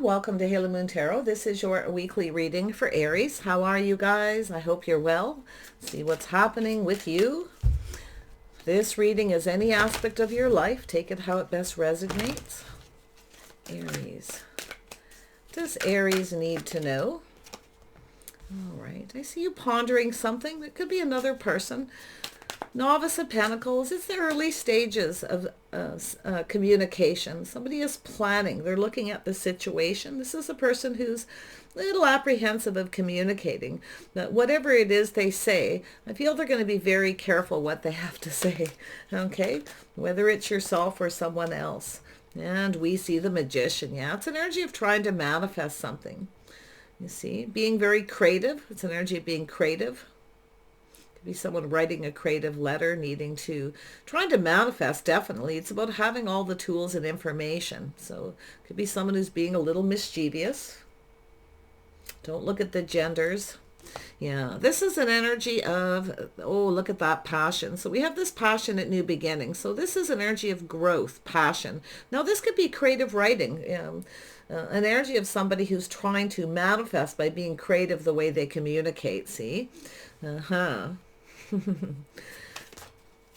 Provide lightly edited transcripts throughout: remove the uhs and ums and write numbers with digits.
everyone. Welcome to Halo Moon Tarot. This is your weekly reading for Aries. How are you guys? I hope you're well. See what's happening with you. This reading is any aspect of your life. Take it how it best resonates. Aries. What does Aries need to know? All right. I see you pondering something. It could be another person. Novice of Pentacles, it's the early stages of communication. Somebody is planning. They're looking at the situation. This is a person who's a little apprehensive of communicating. But whatever it is they say, I feel they're going to be very careful what they have to say. Okay? Whether it's yourself or someone else. And we see the Magician. Yeah, it's an energy of trying to manifest something. You see? Being very creative. It's an energy of being creative. Be someone writing a creative letter, trying to manifest. Definitely, it's about having all the tools and information. So it could be someone who's being a little mischievous. Don't look at the genders. Yeah, this is an energy of, oh, look at that passion. So we have this passionate new beginning. So this is an energy of growth, passion. Now this could be creative writing. An energy of somebody who's trying to manifest by being creative the way they communicate. See?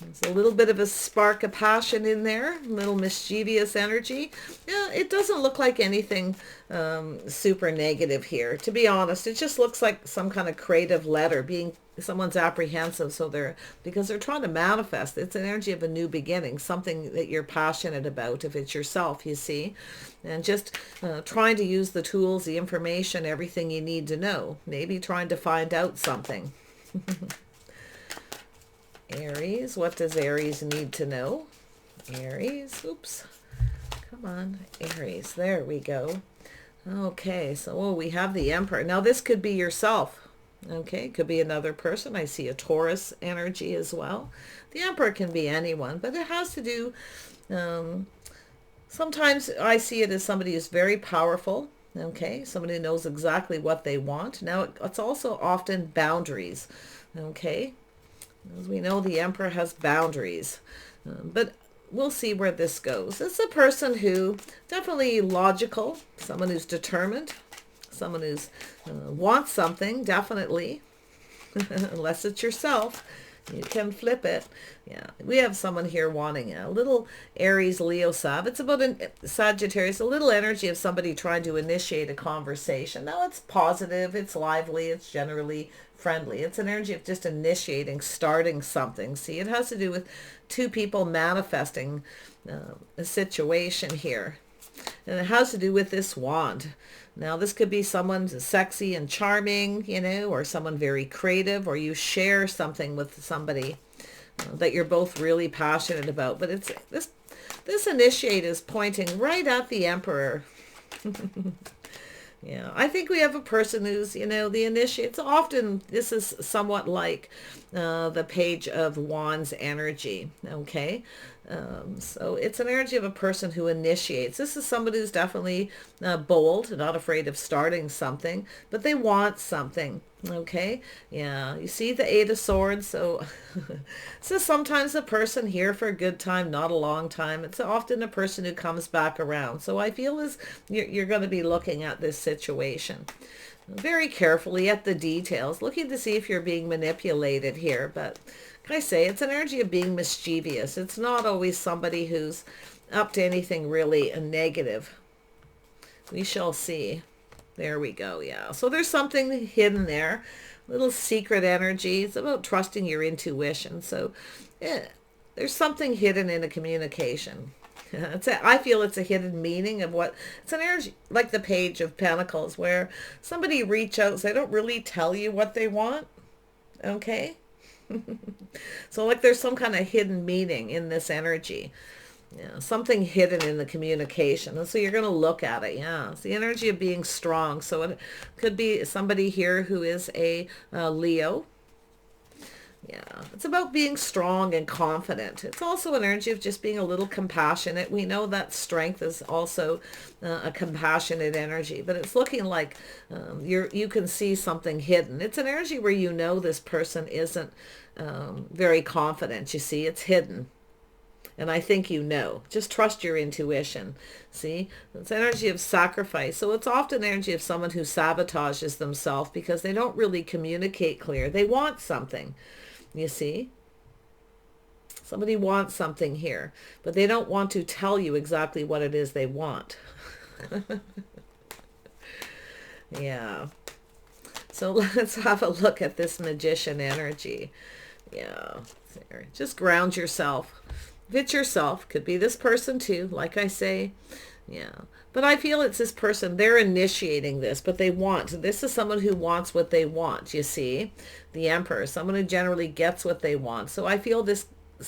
There's a little bit of a spark of passion in there, a little mischievous energy. Yeah, it doesn't look like anything super negative here. To be honest, it just looks like some kind of creative letter, someone's apprehensive, because they're trying to manifest. It's an energy of a new beginning, something that you're passionate about, if it's yourself, you see. And just trying to use the tools, the information, everything you need to know. Maybe trying to find out something. Aries, what does Aries need to know? Aries, oops, come on, Aries, there we go. Okay, so we have the Emperor. Now this could be yourself, okay, could be another person. I see a Taurus energy as well. The Emperor can be anyone, but it has to do, sometimes I see it as somebody who's very powerful, okay, somebody who knows exactly what they want. Now it's also often boundaries, okay. As we know, the Emperor has boundaries, but we'll see where this goes. It's a person who definitely logical, someone who's determined, someone who's wants something, definitely, unless it's yourself. You can flip it. Yeah, we have someone here wanting a little Aries, Leo, Sav. It's about a Sagittarius, a little energy of somebody trying to initiate a conversation. Now it's positive, it's lively, it's generally friendly. It's an energy of just initiating, starting something. See, it has to do with two people manifesting a situation here. And it has to do with this wand. Now, this could be someone sexy and charming, or someone very creative, or you share something with somebody that you're both really passionate about. But it's this initiate is pointing right at the Emperor. Yeah, I think we have a person who's, the initiates. Often this is somewhat like the Page of Wands energy, okay? So it's an energy of a person who initiates. This is somebody who's definitely bold, not afraid of starting something, but they want something, okay? Yeah, you see the Eight of Swords. So this is sometimes a person here for a good time, not a long time. It's often a person who comes back around. So I feel as you're going to be looking at this situation very carefully at the details, looking to see if you're being manipulated here. But like I say, it's an energy of being mischievous. It's not always somebody who's up to anything really negative. We shall see. There we go. Yeah. So there's something hidden there, little secret energy. It's about trusting your intuition. So yeah, there's something hidden in a communication. I feel it's a hidden meaning of it's an energy like the Page of Pentacles, where somebody reach out, so they don't really tell you what they want. Okay. So like there's some kind of hidden meaning in this energy. Yeah, something hidden in the communication. And so you're going to look at it. Yeah, it's the energy of being strong. So it could be somebody here who is a Leo. Yeah, it's about being strong and confident. It's also an energy of just being a little compassionate. We know that strength is also a compassionate energy, but it's looking like you can see something hidden. It's an energy where this person isn't very confident. You see, it's hidden. And I think you know. Just trust your intuition. See? It's energy of sacrifice. So it's often energy of someone who sabotages themselves because they don't really communicate clear. They want something. You see? Somebody wants something here, but they don't want to tell you exactly what it is they want. Yeah. So let's have a look at this Magician energy. Yeah. There. Just ground yourself. If it's yourself, could be this person too, like I say. Yeah. But I feel it's this person. They're initiating this, but they want. This is someone who wants what they want, you see. The Emperor, someone who generally gets what they want. So I feel this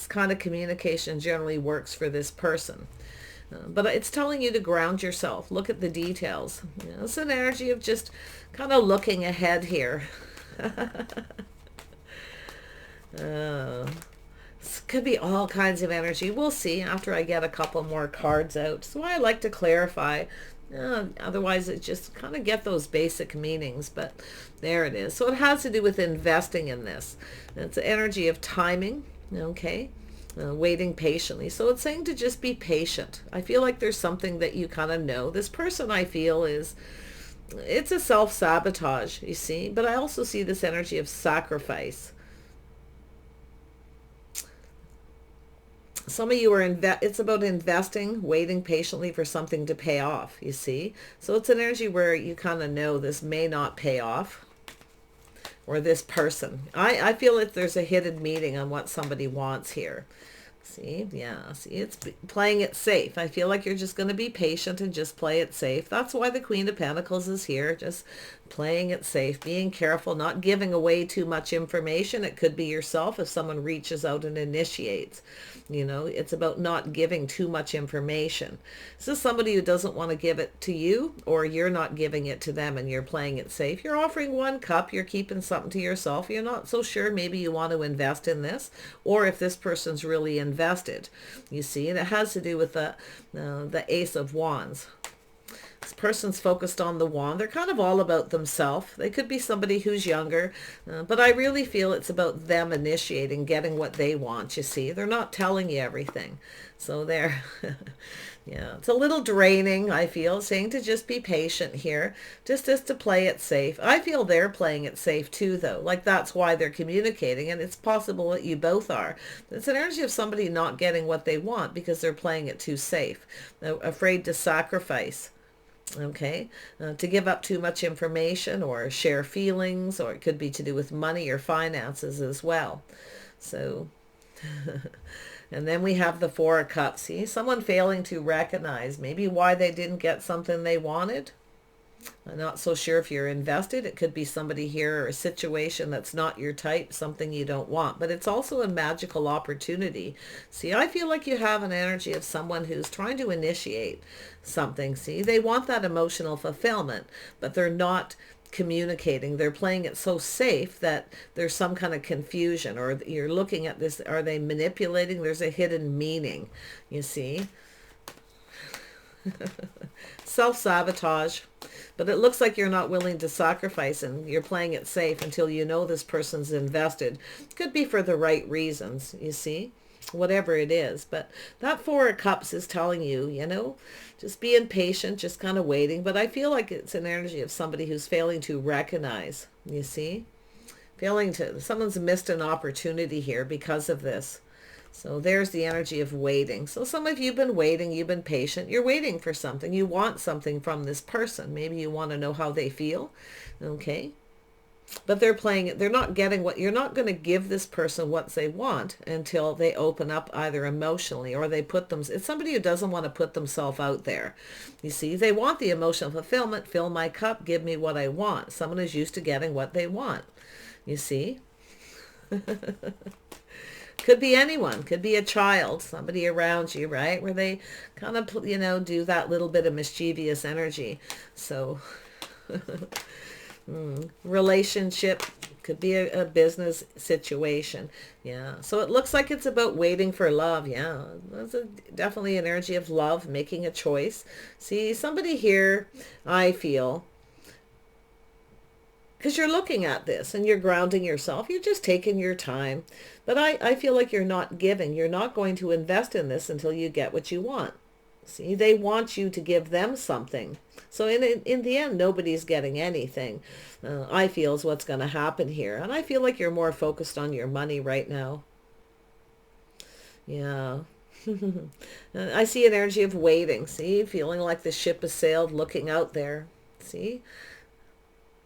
kind of communication generally works for this person. But it's telling you to ground yourself. Look at the details. You know, it's an energy of just kind of looking ahead here. This could be all kinds of energy. We'll see after I get a couple more cards out. So I like to clarify. Otherwise, it just kind of get those basic meanings. But there it is. So it has to do with investing in this. It's the energy of timing. Okay. Waiting patiently. So it's saying to just be patient. I feel like there's something that you kind of know. This person, I feel, it's a self-sabotage, you see. But I also see this energy of sacrifice. Some of you are it's about investing, waiting patiently for something to pay off, you see. So it's an energy where you kind of know this may not pay off. Or this person. I feel that there's a hidden meaning on what somebody wants here. See, yeah, see, it's playing it safe. I feel like you're just going to be patient and just play it safe. That's why the Queen of Pentacles is here, just playing it safe, being careful, not giving away too much information. It could be yourself if someone reaches out and initiates. You know, it's about not giving too much information. This is somebody who doesn't want to give it to you, or you're not giving it to them and you're playing it safe. You're offering one cup, you're keeping something to yourself. You're not so sure maybe you want to invest in this, or if this person's really invested. You see, and it has to do with the Ace of Wands. This person's focused on the wand. They're kind of all about themselves. They could be somebody who's younger, but I really feel it's about them initiating, getting what they want, you see. They're not telling you everything. So they're, yeah, it's a little draining, I feel, saying to just be patient here, just as to play it safe. I feel they're playing it safe too, though. Like that's why they're communicating, and it's possible that you both are. It's an energy of somebody not getting what they want because they're playing it too safe, afraid to sacrifice. Okay, to give up too much information or share feelings, or it could be to do with money or finances as well. So, and then we have the Four of Cups. See, someone failing to recognize maybe why they didn't get something they wanted. I'm not so sure if you're invested. It could be somebody here or a situation that's not your type, something you don't want. But it's also a magical opportunity. See, I feel like you have an energy of someone who's trying to initiate something. See, they want that emotional fulfillment, but they're not communicating. They're playing it so safe that there's some kind of confusion, or you're looking at this, are they manipulating? There's a hidden meaning, you see. Self-sabotage. But it looks like you're not willing to sacrifice, and you're playing it safe until you know this person's invested. Could be for the right reasons, you see, whatever it is. But that Four of Cups is telling you, you know, just being patient, just kind of waiting. But I feel like it's an energy of somebody who's failing to recognize, you see, someone's missed an opportunity here because of this. So there's the energy of waiting. So some of you have been waiting, you've been patient, you're waiting for something. You want something from this person. Maybe you want to know how they feel. Okay. But they're playing it. They're not getting what you're not going to give this person what they want until they open up either emotionally, or they put them. It's somebody who doesn't want to put themselves out there. You see, they want the emotional fulfillment. Fill my cup. Give me what I want. Someone is used to getting what they want. You see? Could be anyone, could be a child, somebody around you, right? Where they kind of, you know, do that little bit of mischievous energy. So, relationship, could be a business situation. Yeah. So it looks like it's about waiting for love. Yeah. That's definitely an energy of love, making a choice. See, somebody here, I feel, because you're looking at this and you're grounding yourself. You're just taking your time. But I feel like you're not giving. You're not going to invest in this until you get what you want. See, they want you to give them something. So in the end, nobody's getting anything, I feel is what's going to happen here. And I feel like you're more focused on your money right now. Yeah. I see an energy of waiting. See, feeling like the ship has sailed, looking out there. See,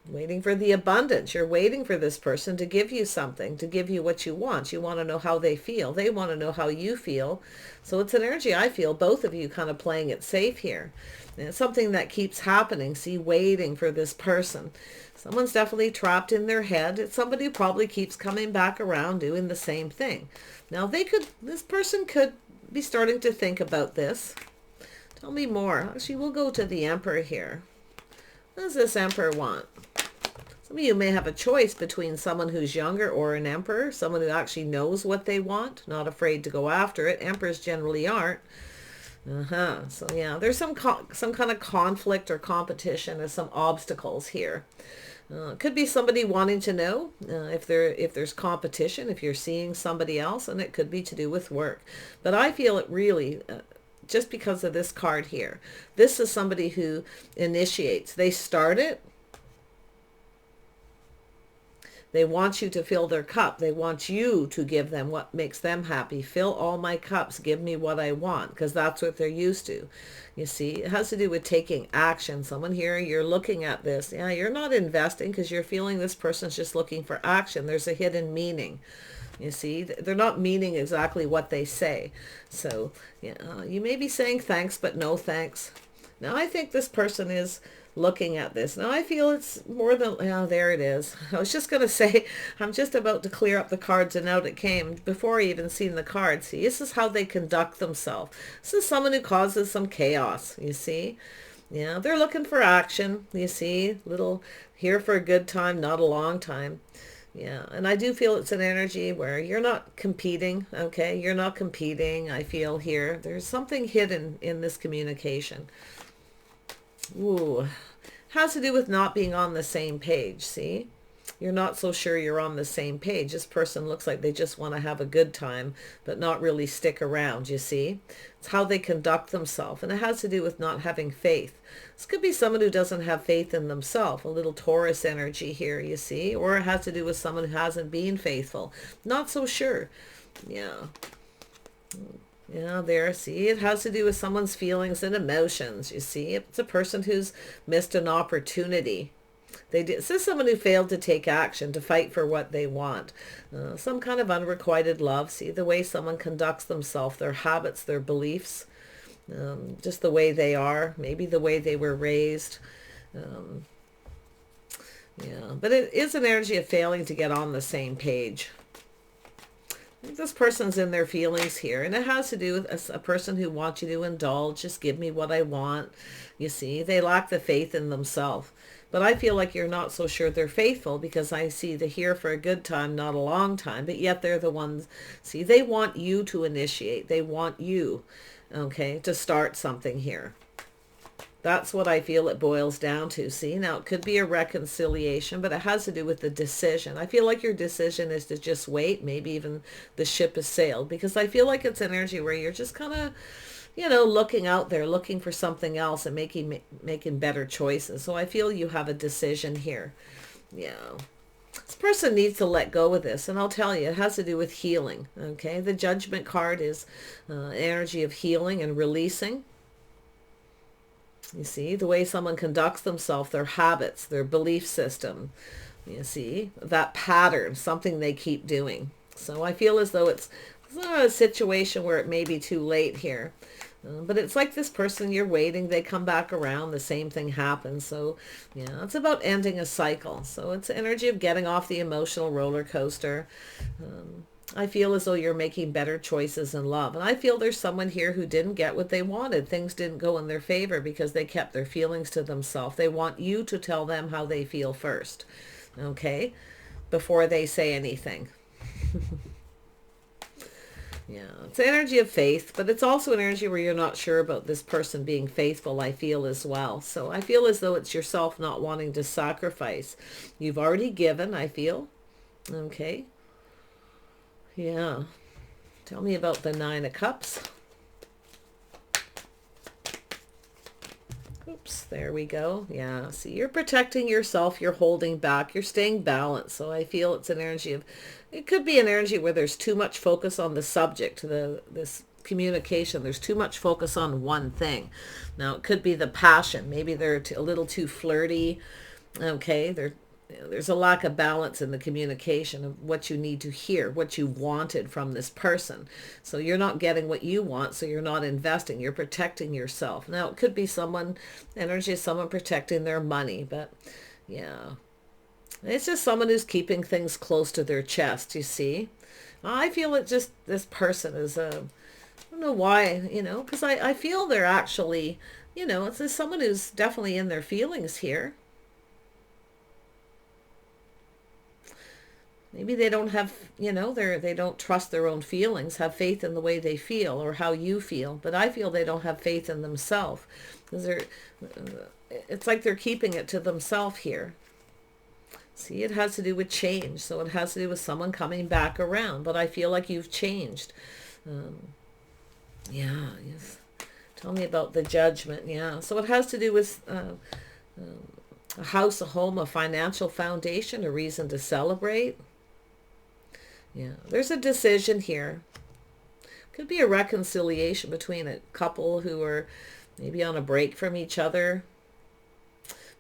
waiting for the abundance. You're waiting for this person to give you something, to give you what you want. You want to know how they feel. They want to know how you feel. So it's an energy, I feel, both of you kind of playing it safe here. And it's something that keeps happening. See, waiting for this person. Someone's definitely trapped in their head. It's somebody who probably keeps coming back around doing the same thing. Now this person could be starting to think about this. Tell me more. Actually, we'll go to the Emperor here. What does this Emperor want? Some of you may have a choice between someone who's younger or an Emperor, someone who actually knows what they want, not afraid to go after it. Emperors generally aren't. So yeah, there's some kind of conflict or competition or some obstacles here. It could be somebody wanting to know if there's competition, if you're seeing somebody else, and it could be to do with work. But I feel it really, just because of this card here, this is somebody who initiates. They start it. They want you to fill their cup. They want you to give them what makes them happy. Fill all my cups. Give me what I want, because that's what they're used to. You see, it has to do with taking action. Someone here, you're looking at this. Yeah, you're not investing because you're feeling this person's just looking for action. There's a hidden meaning. You see, they're not meaning exactly what they say. So yeah, you may be saying thanks, but no thanks. Now, I think this person is looking at this. Now, I feel it's more than, yeah, there it is. I was just going to say, I'm just about to clear up the cards, and out it came before I even seen the cards. See, this is how they conduct themselves. This is someone who causes some chaos, you see. Yeah, they're looking for action, you see. Little here for a good time, not a long time. Yeah, and I do feel it's an energy where you're not competing, okay? You're not competing, I feel here. There's something hidden in this communication. Ooh, has to do with not being on the same page, see? You're not so sure you're on the same page. This person looks like they just want to have a good time, but not really stick around, you see? It's how they conduct themselves, and it has to do with not having faith. This could be someone who doesn't have faith in themselves, a little Taurus energy here, you see? Or it has to do with someone who hasn't been faithful. Not so sure. Yeah. Yeah, there, see, it has to do with someone's feelings and emotions, you see. It's a person who's missed an opportunity. This is someone who failed to take action, to fight for what they want. Some kind of unrequited love. See, the way someone conducts themselves, their habits, their beliefs, just the way they are, maybe the way they were raised. Yeah, but it is an energy of failing to get on the same page. This person's in their feelings here, and it has to do with a person who wants you to indulge, just give me what I want. You see, they lack the faith in themselves. But I feel like you're not so sure they're faithful, because I see the here for a good time, not a long time, but yet they're the ones, see, they want you to initiate. They want you, okay, to start something here. That's what I feel it boils down to. See, now it could be a reconciliation, but it has to do with the decision. I feel like your decision is to just wait. Maybe even the ship has sailed, because I feel like it's an energy where you're just kind of, you know, looking out there, looking for something else and making better choices. So I feel you have a decision here. Yeah. This person needs to let go of this, and I'll tell you, it has to do with healing. Okay. The Judgment card is energy of healing and releasing. You see, the way someone conducts themselves, their habits, their belief system, you see, that pattern, something they keep doing. So I feel as though it's not a situation where it may be too late here. But it's like this person, you're waiting, they come back around, the same thing happens. So, yeah, it's about ending a cycle. So it's energy of getting off the emotional roller coaster. I feel as though you're making better choices in love. And I feel there's someone here who didn't get what they wanted. Things didn't go in their favor because they kept their feelings to themselves. They want you to tell them how they feel first, okay, before they say anything. Yeah, it's the energy of faith, but it's also an energy where you're not sure about this person being faithful, I feel, as well. So I feel as though it's yourself not wanting to sacrifice. You've already given, I feel. Okay. Yeah. Tell me about the Nine of Cups. Oops, there we go. Yeah, see, you're protecting yourself, you're holding back, you're staying balanced. So I feel it's an energy of, it could be an energy where there's too much focus on the subject, this communication. There's too much focus on one thing. Now, it could be the passion. Maybe they're a little too flirty. Okay, there's a lack of balance in the communication of what you need to hear, what you wanted from this person. So you're not getting what you want, so you're not investing. You're protecting yourself. Now, it could be energy of someone protecting their money, but yeah. It's just someone who's keeping things close to their chest, you see. I feel it just, this person is I don't know why, because I feel they're actually, it's someone who's definitely in their feelings here. Maybe they don't have, they don't trust their own feelings, have faith in the way they feel or how you feel. But I feel they don't have faith in themselves. Because it's like they're keeping it to themselves here. See, it has to do with change. So it has to do with someone coming back around. But I feel like you've changed. Yeah, yes. Tell me about the Judgment. Yeah, so it has to do with a house, a home, a financial foundation, a reason to celebrate. Yeah, there's a decision here. Could be a reconciliation between a couple who are maybe on a break from each other.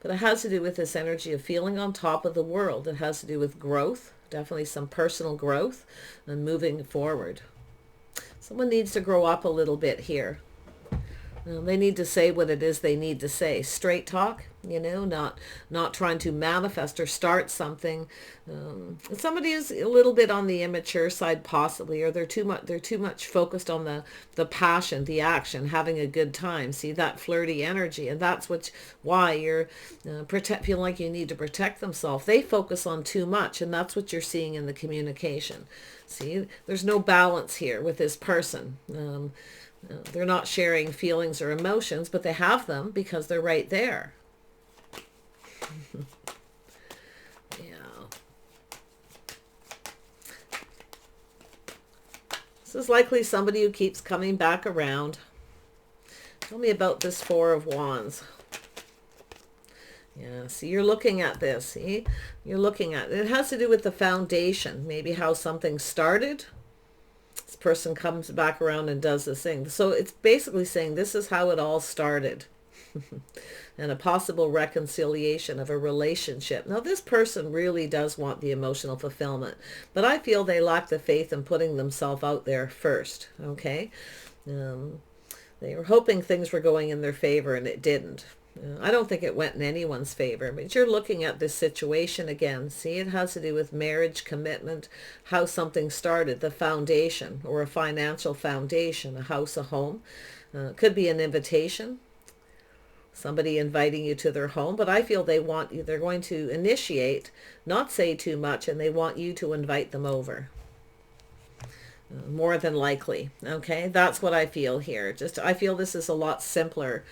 But it has to do with this energy of feeling on top of the world. It has to do with growth, definitely some personal growth and moving forward. Someone needs to grow up a little bit here. They need to say what it is they need to say. Straight talk, not trying to manifest or start something. Somebody is a little bit on the immature side possibly, or they're too much focused on the passion, the action, having a good time. See, that flirty energy, and that's why you're feeling like you need to protect themselves. They focus on too much, and that's what you're seeing in the communication. See, there's no balance here with this person. They're not sharing feelings or emotions, but they have them because they're right there. Yeah. This is likely somebody who keeps coming back around. Tell me about this Four of Wands. Yeah, see, you're looking at this. See, you're looking at it. It has to do with the foundation, maybe how something started. This person comes back around and does this thing. So it's basically saying this is how it all started. And a possible reconciliation of a relationship. Now, this person really does want the emotional fulfillment, but I feel they lack the faith in putting themselves out there first. Okay. They were hoping things were going in their favor and it didn't. I don't think it went in anyone's favor, but you're looking at this situation again. See, it has to do with marriage, commitment, how something started, the foundation, or a financial foundation, a house, a home. Could be an invitation, somebody inviting you to their home, but I feel they're going to initiate, not say too much, and they want you to invite them over. More than likely. Okay, that's what I feel here. I feel this is a lot simpler.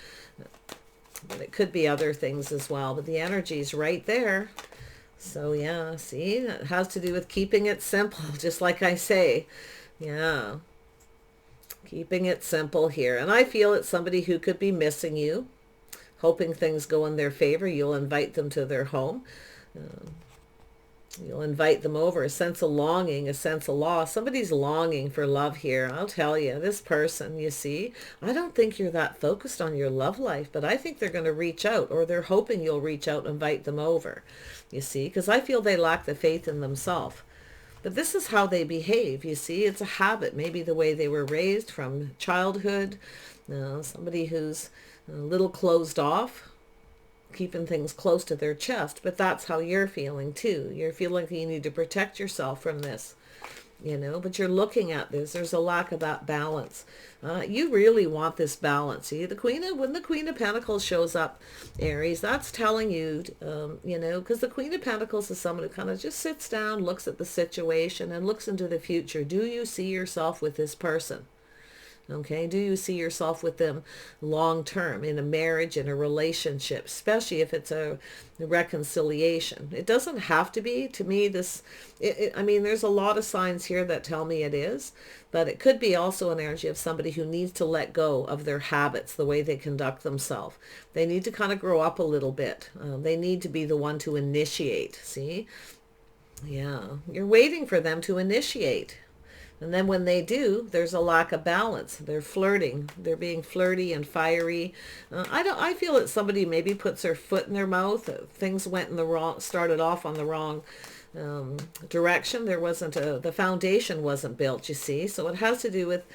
But it could be other things as well. But the energy is right there. So yeah, see, it has to do with keeping it simple, just like I say. Yeah. Keeping it simple here. And I feel it's somebody who could be missing you, hoping things go in their favor. You'll invite them to their home. You'll invite them over. A sense of longing, a sense of loss. Somebody's longing for love here. I'll tell you, this person, you see, I don't think you're that focused on your love life, but I think they're going to reach out, or they're hoping you'll reach out and invite them over, you see, because I feel they lack the faith in themselves. But this is how they behave, you see. It's a habit, maybe the way they were raised from childhood. Somebody who's a little closed off, keeping things close to their chest, but that's how you're feeling too. You're feeling like you need to protect yourself from this. but you're looking at this. There's a lack of that balance. You really want this balance. See, when the Queen of Pentacles shows up, Aries, that's telling you, because the Queen of Pentacles is someone who kind of just sits down, looks at the situation, and looks into the future. Do you see yourself with this person? Okay, do you see yourself with them long term in a marriage, in a relationship, especially if it's a reconciliation? It doesn't have to be. To me, I mean, there's a lot of signs here that tell me it is, but it could be also an energy of somebody who needs to let go of their habits, the way they conduct themselves. They need to kind of grow up a little bit. They need to be the one to initiate. See? Yeah, you're waiting for them to initiate. And then when they do, there's a lack of balance. They're flirting. They're being flirty and fiery. I feel that somebody maybe puts their foot in their mouth. Things went in the wrong, started off on the wrong direction. The foundation wasn't built, you see. So it has to do with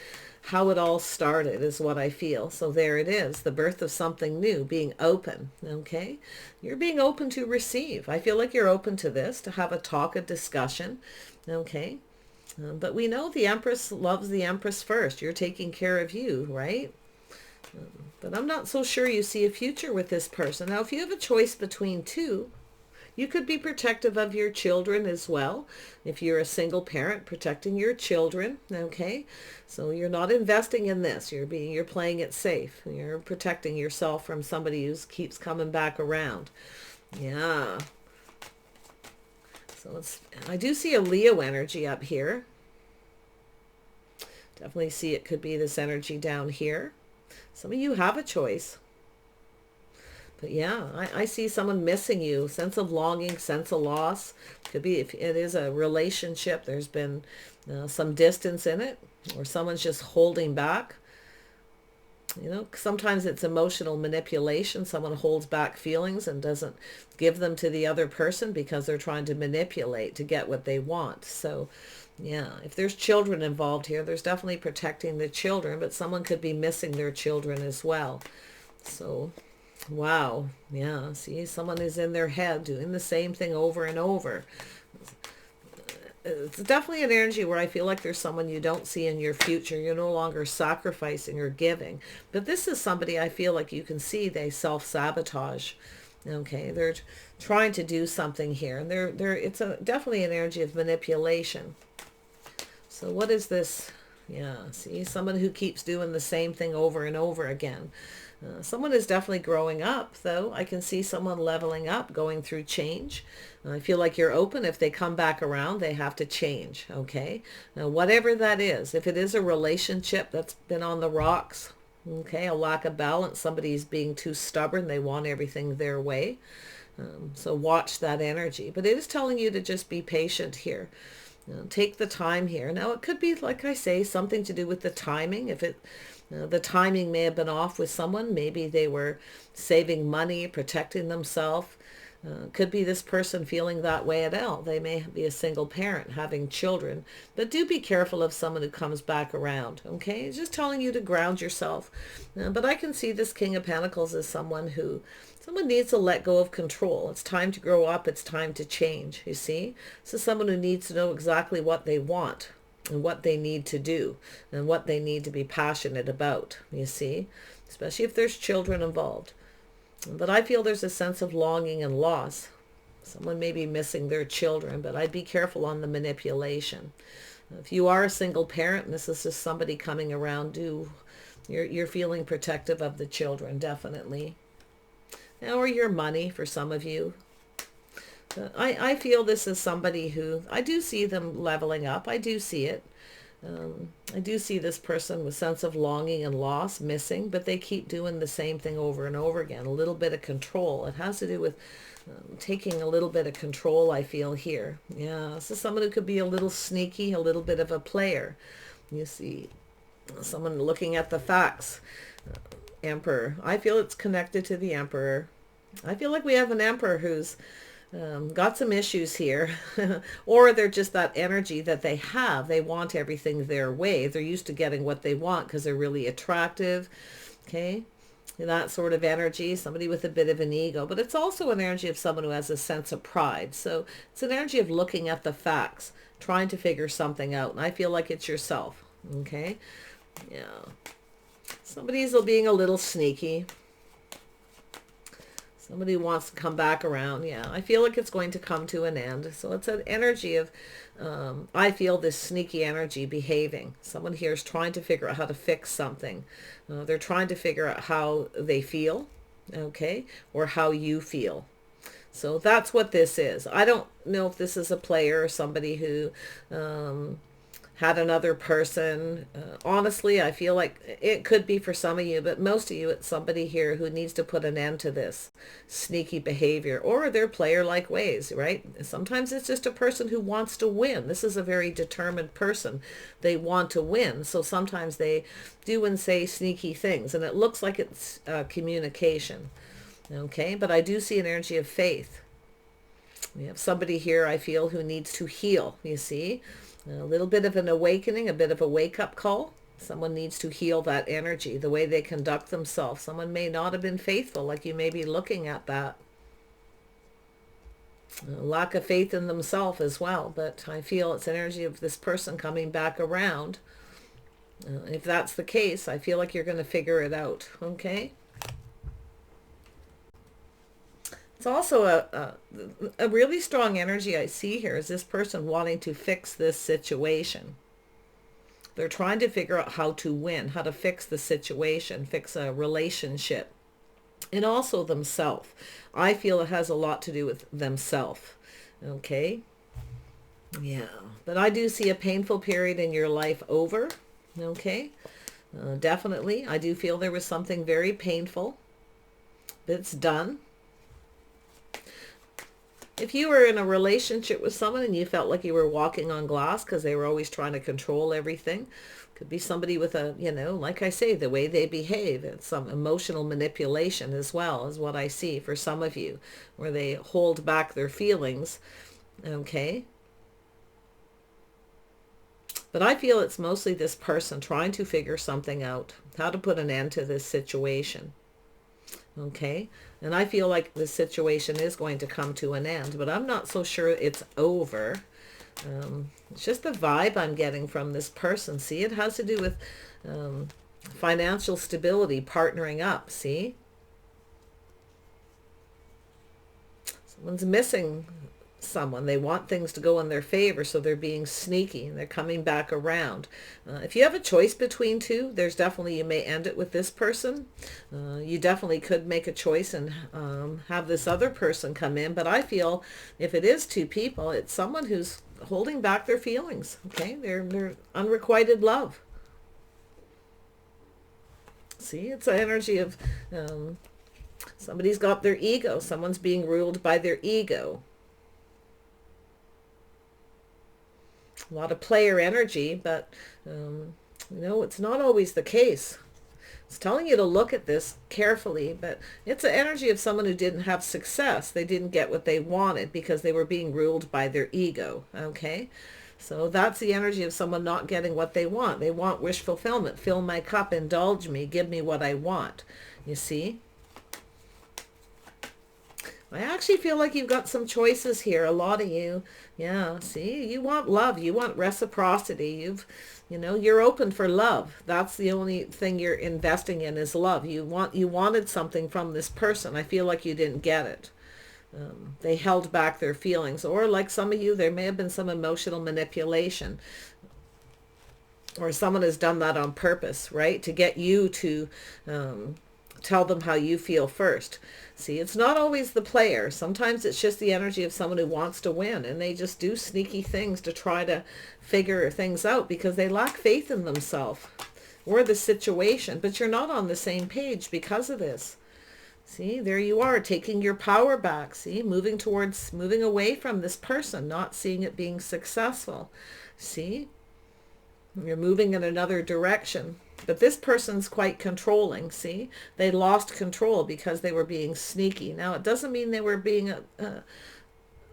how it all started is what I feel. So there it is, the birth of something new, being open, okay? You're being open to receive. I feel like you're open to this, to have a talk, a discussion, okay? But we know the Empress loves the Empress first. You're taking care of you, right? But I'm not so sure you see a future with this person. Now, if you have a choice between two, you could be protective of your children as well. If you're a single parent, protecting your children, okay? So you're not investing in this. You're playing it safe. You're protecting yourself from somebody who keeps coming back around. Yeah. So I do see a Leo energy up here. Definitely see it could be this energy down here. Some of you have a choice. But yeah, I see someone missing you. Sense of longing, sense of loss. Could be if it is a relationship, there's been some distance in it. Or someone's just holding back. Sometimes it's emotional manipulation. Someone holds back feelings and doesn't give them to the other person because they're trying to manipulate to get what they want. So, yeah, if there's children involved here, there's definitely protecting the children, but someone could be missing their children as well. So, wow. Yeah, see, someone is in their head doing the same thing over and over. It's definitely an energy where I feel like there's someone you don't see in your future. You're no longer sacrificing or giving. But this is somebody I feel like you can see they self-sabotage. Okay, they're trying to do something here. And it's definitely an energy of manipulation. So what is this? Yeah, see, someone who keeps doing the same thing over and over again. Someone is definitely growing up, though. I can see someone leveling up, going through change. I feel like you're open. If they come back around, they have to change, okay? Now, whatever that is, if it is a relationship that's been on the rocks, okay, a lack of balance, somebody's being too stubborn, they want everything their way. So watch that energy. But it is telling you to just be patient here. Take the time here. Now, it could be, like I say, something to do with the timing. If the timing may have been off with someone. Maybe they were saving money, protecting themselves. Could be this person feeling that way at all. They may be a single parent having children. But do be careful of someone who comes back around, okay? It's just telling you to ground yourself. But I can see this King of Pentacles as someone needs to let go of control. It's time to grow up. It's time to change, you see? This is someone who needs to know exactly what they want and what they need to do and what they need to be passionate about, you see? Especially if there's children involved. But I feel there's a sense of longing and loss. Someone may be missing their children, but I'd be careful on the manipulation. If you are a single parent and this is just somebody coming around, you're feeling protective of the children, definitely. Now, or your money for some of you. I feel this is somebody who, I do see them leveling up. I do see it. I do see this person with sense of longing and loss, missing, but they keep doing the same thing over and over again. A little bit of control. It has to do with taking a little bit of control, I feel here. Yeah, this is someone who could be a little sneaky, a little bit of a player. You see, someone looking at the facts. Emperor. I feel it's connected to the Emperor. I feel like we have an Emperor who's got some issues here, or they're just that energy that they have. They want everything their way. They're used to getting what they want because they're really attractive. Okay. that sort of energy, somebody with a bit of an ego, but it's also an energy of someone who has a sense of pride. So it's an energy of looking at the facts, trying to figure something out. And I feel like it's yourself. Okay. Yeah. Somebody's being a little sneaky. Somebody wants to come back around. Yeah, I feel like it's going to come to an end. So it's an energy of, I feel this sneaky energy behaving. Someone here is trying to figure out how to fix something. They're trying to figure out how they feel, okay, or how you feel. So that's what this is. I don't know if this is a player or somebody who had another person. Honestly, I feel like it could be for some of you, but most of you, it's somebody here who needs to put an end to this sneaky behavior or their player-like ways, right? Sometimes it's just a person who wants to win. This is a very determined person. They want to win. So sometimes they do and say sneaky things, and it looks like it's communication. Okay, but I do see an energy of faith. We have somebody here, I feel, who needs to heal, you see. A little bit of an awakening, a bit of a wake-up call. Someone needs to heal that energy, the way they conduct themselves. Someone may not have been faithful, like you may be looking at that. Lack of faith in themselves as well, but I feel it's energy of this person coming back around. If that's the case, I feel like you're going to figure it out, okay? It's also a really strong energy I see here is this person wanting to fix this situation. They're trying to figure out how to win, how to fix the situation, fix a relationship, and also themselves. I feel it has a lot to do with themselves. Okay? Yeah. But I do see a painful period in your life over. Okay? Definitely. I do feel there was something very painful that's done. If you were in a relationship with someone and you felt like you were walking on glass because they were always trying to control everything, could be somebody with a, you know, like I say, the way they behave. It's some emotional manipulation as well is what I see for some of you, where they hold back their feelings. Okay. But I feel it's mostly this person trying to figure something out, how to put an end to this situation. Okay, and I feel like the situation is going to come to an end, but I'm not so sure it's over. It's just the vibe I'm getting from this person. See, it has to do with financial stability, partnering up. See, someone's missing someone. They want things to go in their favor, so they're being sneaky and they're coming back around. If you have a choice between two, there's definitely, you may end it with this person. You definitely could make a choice and have this other person come in, but I feel if it is two people, it's someone who's holding back their feelings. Okay, they're unrequited love. See, it's an energy of somebody's got their ego. Someone's being ruled by their ego. A lot of player energy, but you know, it's not always the case. It's telling you to look at this carefully, but it's an energy of someone who didn't have success. They didn't get what they wanted because they were being ruled by their ego. Okay, so that's the energy of someone not getting what they want. They want wish fulfillment. Fill my cup, indulge me, give me what I want. You see? I actually feel like you've got some choices here, a lot of you. Yeah, see, you want love, you want reciprocity, you know, you're open for love. That's the only thing you're investing in is love. You wanted something from this person. I feel like you didn't get it. They held back their feelings, or like some of you, there may have been some emotional manipulation, or someone has done that on purpose, right, to get you to tell them how you feel first. See, it's not always the player. Sometimes it's just the energy of someone who wants to win, and they just do sneaky things to try to figure things out because they lack faith in themselves or the situation. But you're not on the same page because of this. See, there you are, taking your power back. See, moving away from this person, not seeing it being successful. See, you're moving in another direction. But this person's quite controlling, see? They lost control because they were being sneaky. Now, it doesn't mean they were being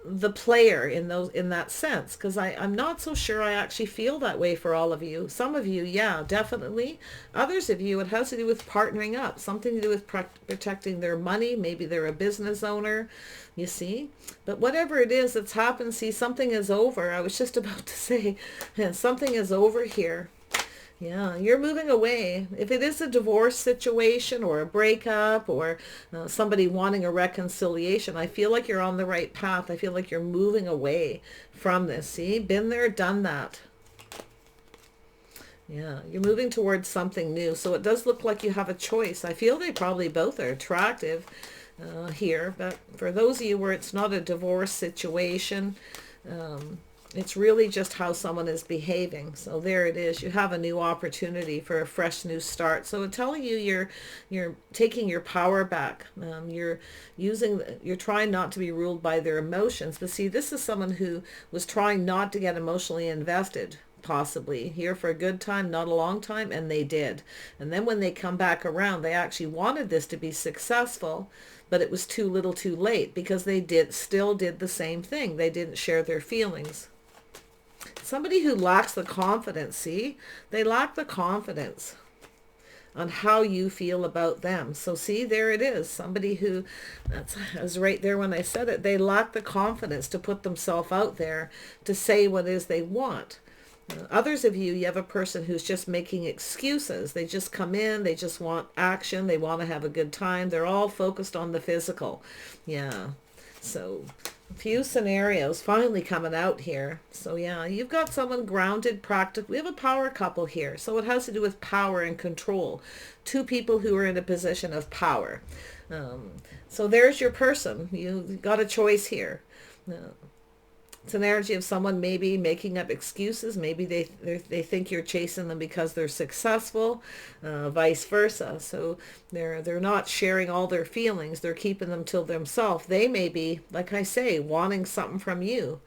the player in that sense, because I'm not so sure I actually feel that way for all of you. Some of you, yeah, definitely. Others of you, it has to do with partnering up, something to do with protecting their money. Maybe they're a business owner, you see. But whatever it is that's happened, see, something is over. I was just about to say, something is over here. Yeah, you're moving away. If it is a divorce situation or a breakup or somebody wanting a reconciliation, I feel like you're on the right path. I feel like you're moving away from this. See, been there, done that. Yeah, you're moving towards something new. So it does look like you have a choice. I feel they probably both are attractive here. But for those of you where it's not a divorce situation, it's really just how someone is behaving. So there it is. You have a new opportunity for a fresh new start. So it's telling you you're taking your power back. You're trying not to be ruled by their emotions. But see, this is someone who was trying not to get emotionally invested, possibly here for a good time, not a long time, and they did. And then when they come back around, they actually wanted this to be successful, but it was too little too late, because they still did the same thing. They didn't share their feelings. Somebody who lacks the confidence, see? They lack the confidence on how you feel about them. So see, there it is. Somebody who, I was right there when I said it, they lack the confidence to put themselves out there to say what it is they want. Others of you, you have a person who's just making excuses. They just come in, they just want action, they want to have a good time. They're all focused on the physical. Yeah. So a few scenarios finally coming out here. So yeah, you've got someone grounded, practical. We have a power couple here. So it has to do with power and control. Two people who are in a position of power. So there's your person. You've got a choice here. It's an energy of someone maybe making up excuses. Maybe they think you're chasing them because they're successful, vice versa. So they're not sharing all their feelings. They're keeping them to themselves. They may be, like I say, wanting something from you.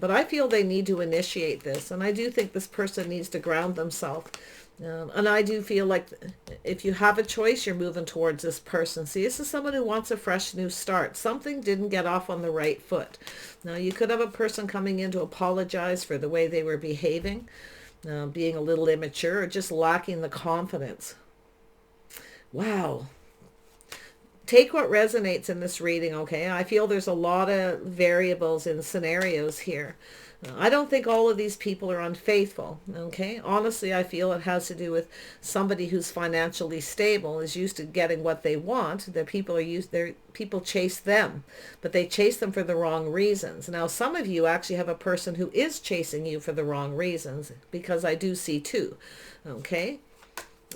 But I feel they need to initiate this. And I do think this person needs to ground themselves. And I do feel like if you have a choice, you're moving towards this person. See, this is someone who wants a fresh new start. Something didn't get off on the right foot. Now, you could have a person coming in to apologize for the way they were behaving, being a little immature, or just lacking the confidence. Wow. Take what resonates in this reading, okay? I feel there's a lot of variables and scenarios here. I don't think all of these people are unfaithful, okay? Honestly, I feel it has to do with somebody who's financially stable, is used to getting what they want. People chase them, but they chase them for the wrong reasons. Now, some of you actually have a person who is chasing you for the wrong reasons, because I do see two, okay?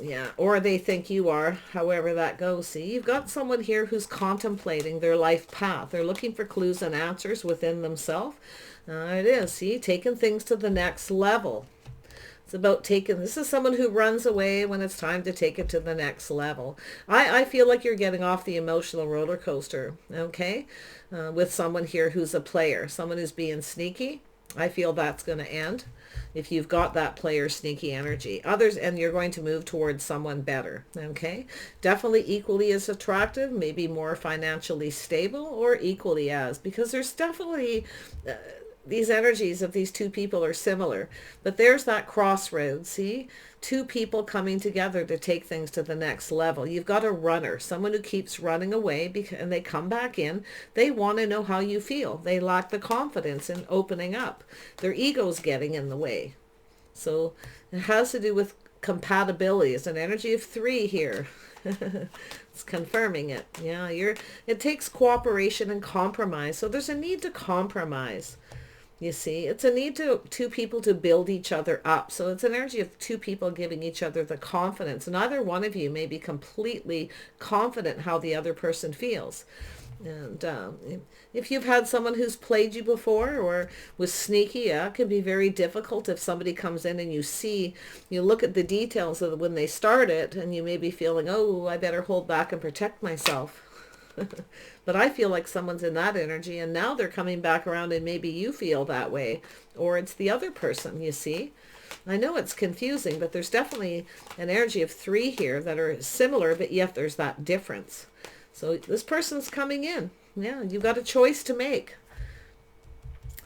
Yeah, or they think you are, however that goes. See, you've got someone here who's contemplating their life path. They're looking for clues and answers within themselves. It is, see, taking things to the next level. It's about this is someone who runs away when it's time to take it to the next level. I feel like you're getting off the emotional roller coaster, okay, with someone here who's a player, someone who's being sneaky. I feel that's going to end if you've got that player sneaky energy. And you're going to move towards someone better, okay? Definitely equally as attractive, maybe more financially stable, or equally as, because there's definitely... these energies of these two people are similar, but there's that crossroads, see? Two people coming together to take things to the next level. You've got a runner, someone who keeps running away, and they come back in. They want to know how you feel. They lack the confidence in opening up. Their ego's getting in the way. So it has to do with compatibility. It's an energy of 3 here. It's confirming it. Yeah, it takes cooperation and compromise. So there's a need to compromise. You see, it's a need to two people to build each other up. So it's an energy of two people giving each other the confidence. Neither one of you may be completely confident how the other person feels. And if you've had someone who's played you before or was sneaky, yeah, it can be very difficult if somebody comes in and you look at the details of when they start it, and you may be feeling, oh, I better hold back and protect myself. But I feel like someone's in that energy, and now they're coming back around, and maybe you feel that way, or it's the other person, you see. I know it's confusing, but there's definitely an energy of 3 here that are similar, but yet there's that difference. So this person's coming in. Yeah, you've got a choice to make.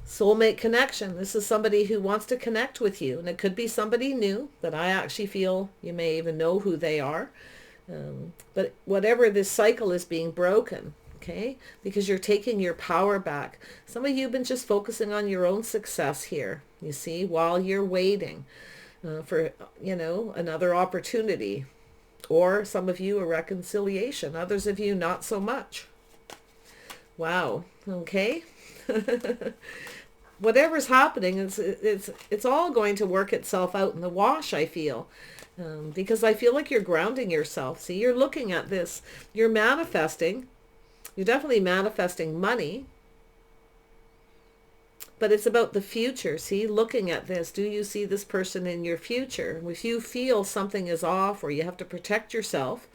Soulmate connection. This is somebody who wants to connect with you. And it could be somebody new that I actually feel you may even know who they are. But whatever, this cycle is being broken. Okay, because you're taking your power back. Some of you have been just focusing on your own success here, you see, while you're waiting for, another opportunity. Or some of you a reconciliation. Others of you not so much. Wow. Okay. Whatever's happening, it's all going to work itself out in the wash, I feel. Because I feel like you're grounding yourself. See, you're looking at this. You're manifesting. You're definitely manifesting money. But it's about the future. See, looking at this, do you see this person in your future? If you feel something is off or you have to protect yourself,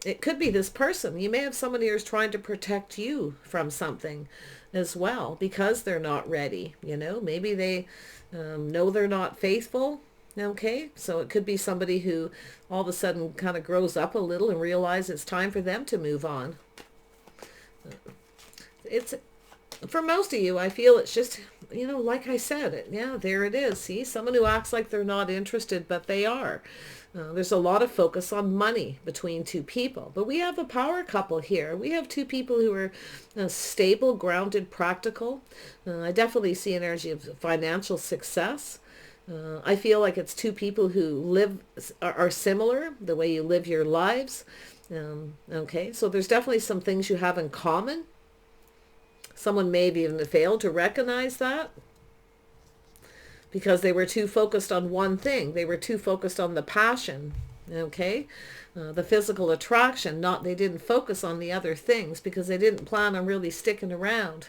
it could be this person. You may have somebody who's trying to protect you from something as well because they're not ready. Maybe they know they're not faithful. Okay, so it could be somebody who all of a sudden kind of grows up a little and realizes it's time for them to move on. It's, for most of you, I feel it's just, like I said, yeah, there it is. See, someone who acts like they're not interested, but they are. There's a lot of focus on money between two people, but we have a power couple here. We have two people who are stable, grounded, practical. I definitely see an energy of financial success. I feel like it's two people who are similar, the way you live your lives. Okay, so there's definitely some things you have in common. Someone may have even failed to recognize that because they were too focused on one thing. They were too focused on the passion, okay, the physical attraction. They didn't focus on the other things because they didn't plan on really sticking around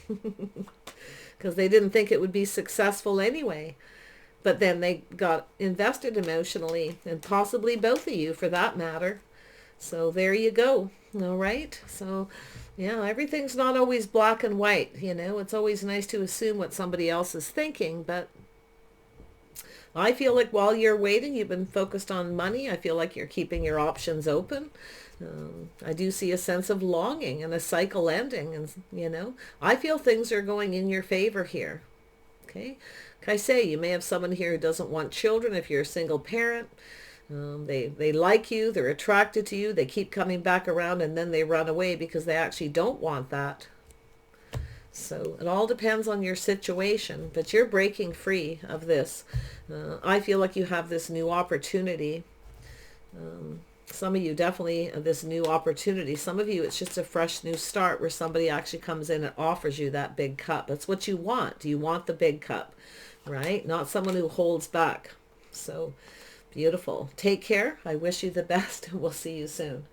because they didn't think it would be successful anyway. But then they got invested emotionally, and possibly both of you for that matter. So there you go. All right. So yeah, everything's not always black and white. It's always nice to assume what somebody else is thinking. But I feel like while you're waiting, you've been focused on money. I feel like you're keeping your options open. I do see a sense of longing and a cycle ending. And, I feel things are going in your favor here. Okay. Like I say, you may have someone here who doesn't want children if you're a single parent. They like you, they're attracted to you, they keep coming back around, and then they run away because they actually don't want that. So it all depends on your situation, but you're breaking free of this. I feel like you have this new opportunity. Some of you definitely this new opportunity. Some of you it's just a fresh new start where somebody actually comes in and offers you that big cup. That's what you want. You want the big cup, right? Not someone who holds back. So beautiful. Take care. I wish you the best. We'll see you soon.